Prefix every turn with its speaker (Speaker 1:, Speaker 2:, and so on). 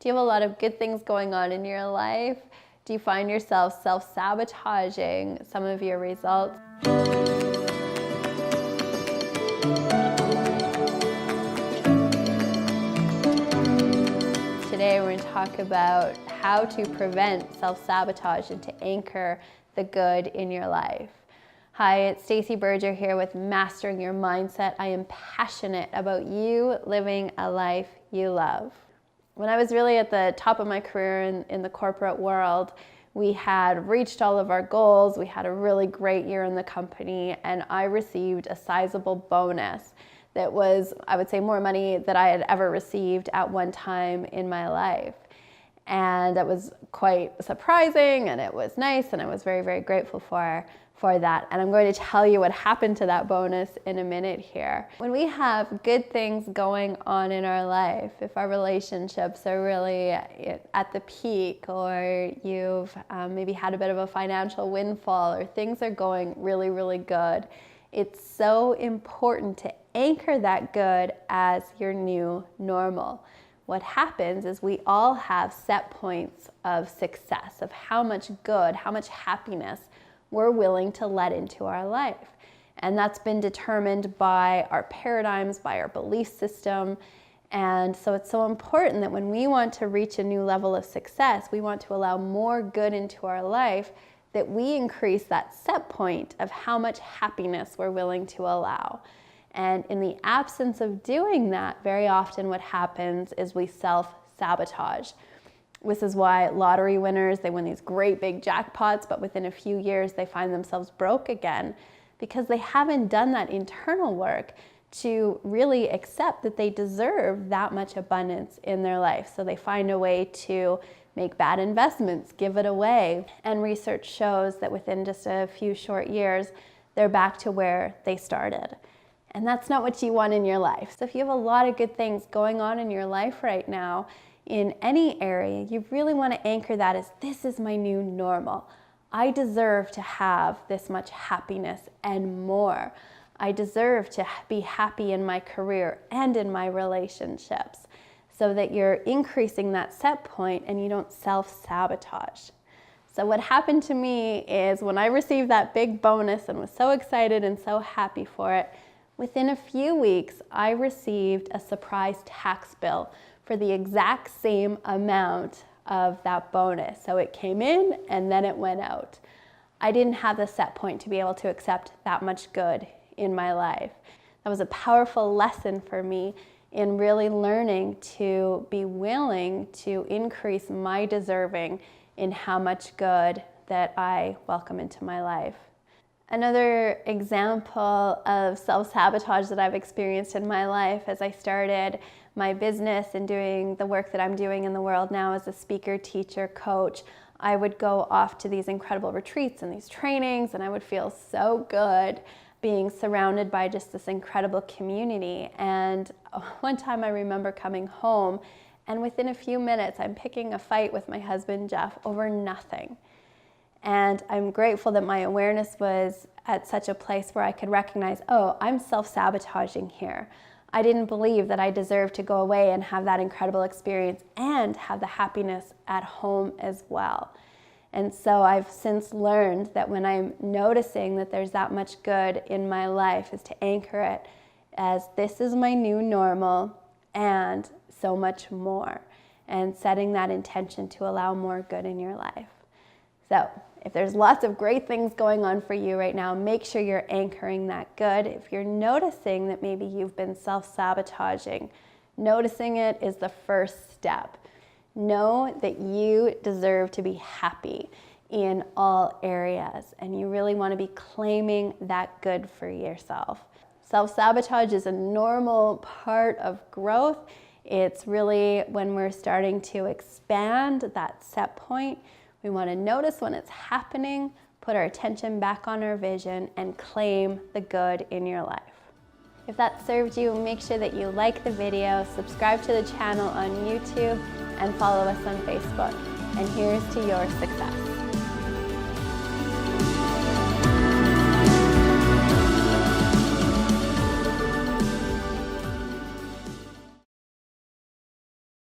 Speaker 1: Do you have a lot of good things going on in your life? Do you find yourself self-sabotaging some of your results? Today we're going to talk about how to prevent self-sabotage and to anchor the good in your life. Hi, it's Stacey Berger here with Mastering Your Mindset. I am passionate about you living a life you love. When I was really at the top of my career in the corporate world, we had reached all of our goals. We had a really great year in the company, and I received a sizable bonus that was, I would say, more money than I had ever received at one time in my life. And that was quite surprising, and it was nice, and I was very, very grateful for that. And I'm going to tell you what happened to that bonus in a minute here. When we have good things going on in our life, if our relationships are really at the peak, or you've maybe had a bit of a financial windfall, or things are going really, really good, it's so important to anchor that good as your new normal. What happens is we all have set points of success, of how much good, how much happiness we're willing to let into our life. And that's been determined by our paradigms, by our belief system. And so it's so important that when we want to reach a new level of success, we want to allow more good into our life, that we increase that set point of how much happiness we're willing to allow. And in the absence of doing that, very often what happens is we self-sabotage. This is why lottery winners, they win these great big jackpots, but within a few years they find themselves broke again, because they haven't done that internal work to really accept that they deserve that much abundance in their life. So they find a way to make bad investments, give it away. And research shows that within just a few short years, they're back to where they started. And that's not what you want in your life. So if you have a lot of good things going on in your life right now, in any area, you really want to anchor that as, this is my new normal. I deserve to have this much happiness and more. I deserve to be happy in my career and in my relationships, so that you're increasing that set point and you don't self-sabotage. So what happened to me is, when I received that big bonus and was so excited and so happy for it, within a few weeks, I received a surprise tax bill for the exact same amount of that bonus. So it came in and then it went out. I didn't have the set point to be able to accept that much good in my life. That was a powerful lesson for me in really learning to be willing to increase my deserving in how much good that I welcome into my life. Another example of self-sabotage that I've experienced in my life as I started my business and doing the work that I'm doing in the world now as a speaker, teacher, coach, I would go off to these incredible retreats and these trainings, and I would feel so good being surrounded by just this incredible community. And one time I remember coming home, and within a few minutes I'm picking a fight with my husband, Jeff, over nothing. And I'm grateful that my awareness was at such a place where I could recognize, oh, I'm self-sabotaging here. I didn't believe that I deserved to go away and have that incredible experience and have the happiness at home as well. And so I've since learned that when I'm noticing that there's that much good in my life, is to anchor it as, this is my new normal and so much more, and setting that intention to allow more good in your life. So if there's lots of great things going on for you right now, make sure you're anchoring that good. If you're noticing that maybe you've been self-sabotaging, noticing it is the first step. Know that you deserve to be happy in all areas, and you really want to be claiming that good for yourself. Self-sabotage is a normal part of growth. It's really when we're starting to expand that set point. We want to notice when it's happening, put our attention back on our vision, and claim the good in your life. If that served you, make sure that you like the video, subscribe to the channel on YouTube, and follow us on Facebook. And here's to your success.